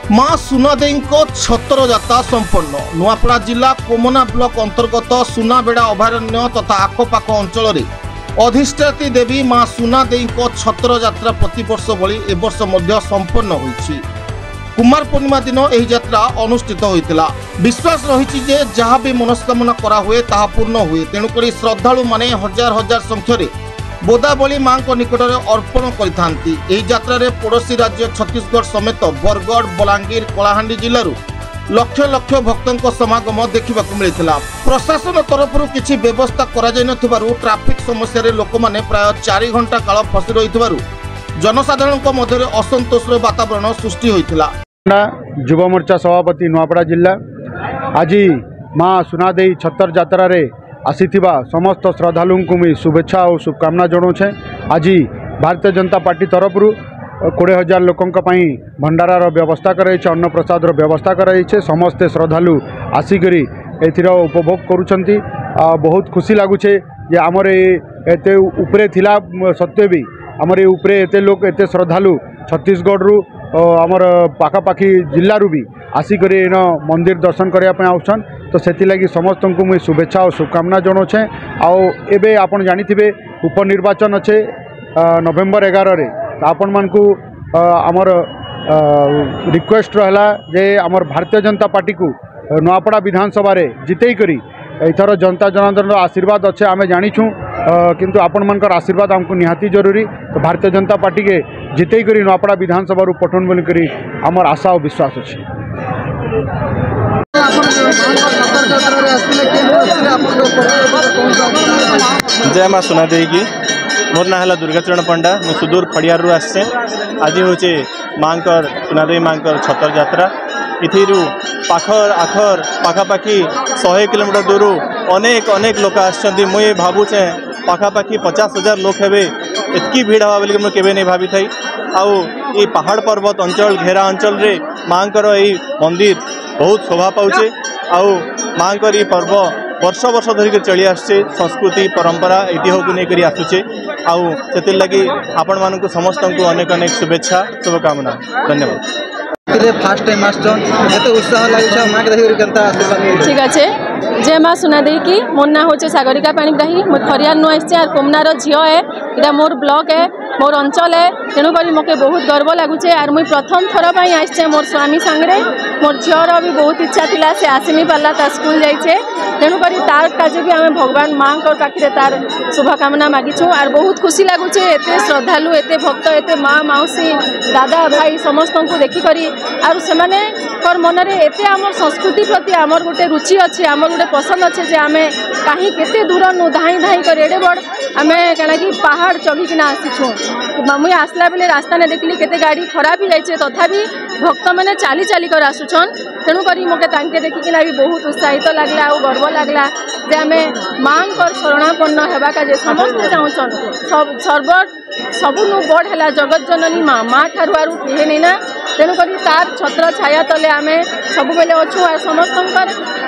माँ सुनादेई छतर जात्रा संपन्न नुआपड़ा जिला कोमना ब्लॉक अंतर्गत सुनाबेड़ा अभयारण्य तथा आखपाख अंचल अधिष्ठात्री देवी माँ सुनादेई छतर जात्रा प्रतिवर्ष भली एवर्ष मध्य संपन्न होईछि। कुमार पूर्णिमा दिन एही यात्रा अनुष्ठित होइतिला। विश्वास रही जे जहाँ भी मनस्कामना करा हुए ताहा पूर्ण हुए, तेणुकरी श्रद्धालु माने हजार हजार संख्यारे बोदाबली माँ निकट में अर्पण कर पड़ोशी राज्य छत्तीसगढ़ समेत बरगढ़ बलांगीर कलाहांडी जिलूर लक्ष लक्ष भक्तों समागम देखा मिलता। प्रशासन तरफ किसी व्यवस्था ट्राफिक समस्या लोक मैंने प्राय 4 घंटा काल फसी रही जनसाधारण मध्य असंतोष वातावरण सृष्टि होता। युवा मोर्चा सभापति नुआपड़ा जिला आज माँ सुनादेई छतर जात्रा आसीथिबा समस्त श्रद्धालु को मुझे शुभेच्छा और शुभकामना जनाऊे। आज भारतीय जनता पार्टी तरफ 20,000 लोकों भंडारार व्यवस्था कराई, अन्न प्रसाद व्यवस्था कराई। समस्ते श्रद्धालु आसिक एथिर उपभोग करुँच। बहुत खुशी लगुचे जे आमर एते उपरे थिला सत्वे भी आमर उपरे एते लोक एते श्रद्धालु छत्तीसगढ़ आमर पाखापाखी जिलूर भी आसिक मंदिर दर्शन करने आउछन। तो से समस्त को मुझे शुभेच्छा और शुभकामना जनाऊे। आबे आपन जानिथिबे उपनिर्वाचन अच्छे नवेम्बर 11 रे। आपण मानकु आमर रिक्वेस्ट रहला जे आमर भारतीय जनता पार्टी को नुआपड़ा विधानसभा रे जितेई करी एथर जनता जनार्दन आशीर्वाद अच्छे आमे जानिछू, किंतु आपण मानकर आशीर्वाद हमको निहाती जरूरी। तो भारतीय जनता पार्टी के जितेई करी नुआपड़ा विधानसभा रू पठन बोली करी आमर आशा और विश्वास अच्छे। जय माँ सुनादेई की। मोर ना है दुर्गाचरण पंडा। मु सुदूर खड़ियारू आसे। आज हूँ माँ सुनादेई माँ छतर जात्रा। इथिरू पाखर आखर पाखापाखी 100 किलोमीटर दूर अनेक अनेक लोक आसछन्ति। मुझे भावुचे पाखापाखी 50,000 लोक हेबे। एतकी भीड़ हवा बोलिक मुझे केबे नहीं भाभी थी। आउ ये पहाड़ पर्वत अंचल घेरा अंचल रे माँ मंदिर बहुत शोभा पाचे। आउ माँ ये पर्व वर्ष वर्ष धरिक चली आसचे। संस्कृति परंपरा ऐतिह्य को लेकर आसुचे। आउ से लगी आपण मानक समस्त को अनेक अनेक शुभेच्छा शुभकामना। धन्यवाद। फास्ट टाइम आते उत्साह लगे माँ के देखिए केनता आशीर्वाद। ठीक अच्छे। जय माँ सुनादेई की। मोर ना होचे सागरिका पाणिग्राही। मुझे खरियार नु आसचे और कोमनार झील है। इटा मोर ब्लॉक है, मोर अंचल है। तेणुक मोके बहुत गर्व लगुचे। और मुझे प्रथम थर पर आसचे मोर स्वामी सांगे। मोर झीर भी बहुत इच्छा थिला, से आसी नहीं पार्ला, ता स्कूल जाइए। तेणुक तार काजे भी आम भगवान माँ पाखे तार शुभकामना मागिछू। और बहुत खुशी लगुचे एत श्रद्धालु एत भक्त एत माँ माउसी दादा भाई समस्त को देखिक और से मन में एत आम संस्कृति प्रति आमर गोटे रुचि अच्छे, आमर गोटे पसंद अच्छे जे आम कहीं केते दूर नु धाई धाई कर एडे बड़ आम क्या कि पहाड़ चढ़िकिना आसीछू। मुझे आसला बेले रास्ता ने देखली केते गाड़ी खराब ही जाइए, तथापि भक्त मैंने चाली चाली कर आसुछन। तेणुक मोके तांके देखिकिना भी बहुत उत्साहित लगला और गर्व लगला जे आम माँ शरणापन्न होगा का समस्ते चाहून। सबुनु बड़ है जगत जननी माँ, माँ ठारू आरु किए नहीं ना। तेणुक तार छत्र छाया तले आम सब बेले अच्छू। और समस्त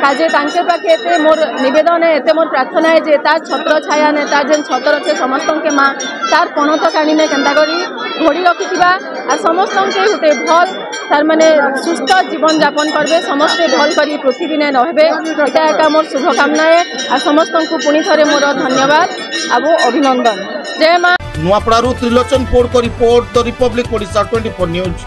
काजे तांके पाखे एते मोर निवेदन है, एते मोर प्रार्थना है जे तार छत्र छाया ने तार जेन छतर अच्छे समस्त के माँ तार पणत काणी ने केन्ता करी घोड़ी रखिथिबा और समस्त के गोटे भल तार माने सुस्थ जीवन यापन करबे, समस्ते भल करी पृथ्वी ने रहबे। एटा एका मोर शुभकामना है। और समस्त को पुणी थरे मोर धन्यवाद और अभिनंदन। जय माँ। नुआपड़ारू त्रिलोचन पोड़ को report the Republic Odisha 24 news.